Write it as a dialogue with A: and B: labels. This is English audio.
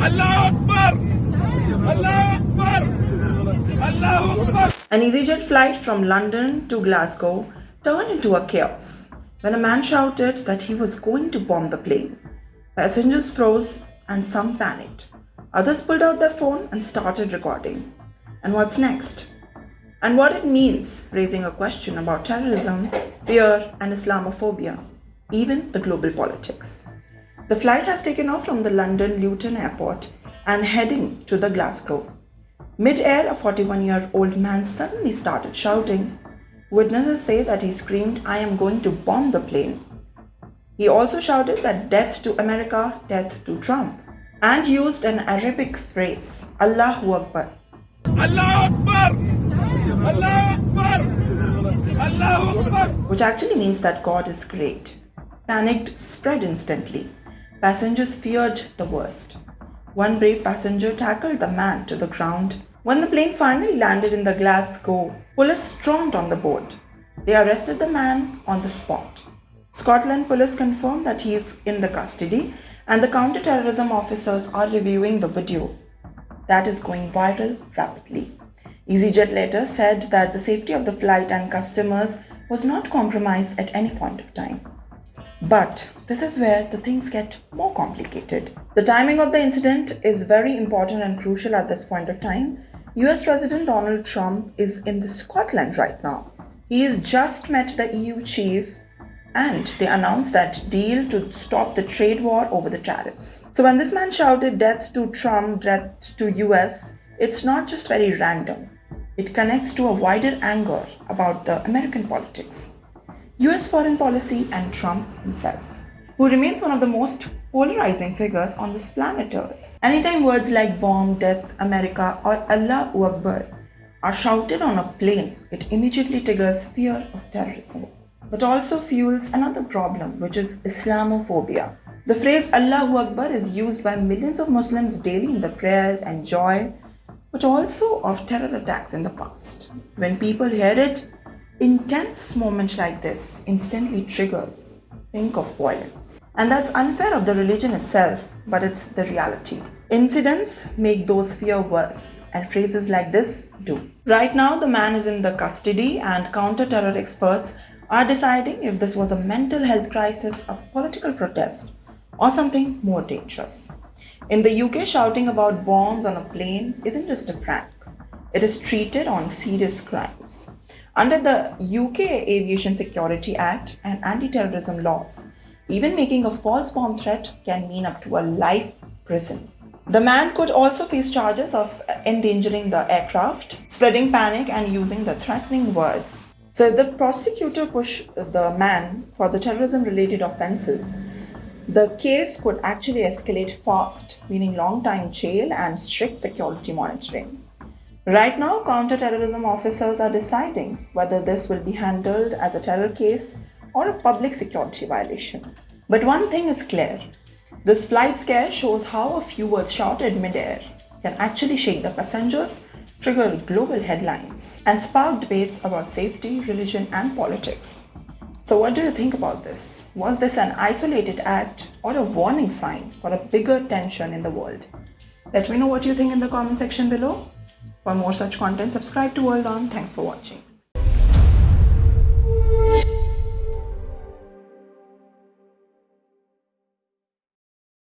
A: Allahu Akbar! Allahu Akbar! Allahu Akbar!
B: An EasyJet flight from London to Glasgow turned into a chaos when a man shouted that he was going to bomb the plane. Passengers froze and some panicked. Others pulled out their phone and started recording. And what's next? And what it means, raising a question about terrorism, fear, and Islamophobia, even the global politics. The flight has taken off from the London Luton airport and heading to the Glasgow. Mid-air, a 41-year-old man suddenly started shouting. Witnesses say that he screamed, "I am going to bomb the plane." He also shouted that death to America, death to Trump, and used an Arabic phrase, Allahu Akbar.
A: Allahu Akbar! Allahu Akbar! Allahu Akbar!
B: Which actually means that God is great. Panic spread instantly. Passengers feared the worst. One brave passenger tackled the man to the ground. When the plane finally landed in the Glasgow, police stormed on the boat. They arrested the man on the spot. Scotland police confirmed that he is in the custody, and the counter-terrorism officers are reviewing the video. That is going viral rapidly. EasyJet later said that the safety of the flight and customers was not compromised at any point of time. But this is where the things get more complicated. The timing of the incident is very important and crucial at this point of time. US President Donald Trump is in Scotland right now. He has just met the EU chief and they announced that deal to stop the trade war over the tariffs. So when this man shouted death to Trump, death to US, it's not just very random. It connects to a wider anger about the American politics, US foreign policy, and Trump himself, who remains one of the most polarizing figures on this planet Earth. Anytime words like bomb, death, America, or Allahu Akbar are shouted on a plane, it immediately triggers fear of terrorism, but also fuels another problem, which is Islamophobia. The phrase Allahu Akbar is used by millions of Muslims daily in the prayers and joy, but also of terror attacks in the past. When people hear it, intense moment like this instantly triggers think of violence. And that's unfair of the religion itself, but it's the reality. Incidents make those fear worse, and phrases like this do. Right now, the man is in the custody, and counter-terror experts are deciding if this was a mental health crisis, a political protest, or something more dangerous. In the UK, shouting about bombs on a plane isn't just a prank. It is treated on serious crimes. Under the UK Aviation Security Act and anti-terrorism laws, even making a false bomb threat can mean up to a life prison. The man could also face charges of endangering the aircraft, spreading panic, and using the threatening words. So if the prosecutor pushed the man for the terrorism-related offenses, the case could actually escalate fast, meaning long time jail and strict security monitoring. Right now, counter-terrorism officers are deciding whether this will be handled as a terror case or a public security violation. But one thing is clear. This flight scare shows how a few words shouted mid-air can actually shake the passengers, trigger global headlines, and spark debates about safety, religion, and politics. So what do you think about this? Was this an isolated act or a warning sign for a bigger tension in the world? Let me know what you think in the comment section below. For more such content, subscribe to World On. Thanks for watching.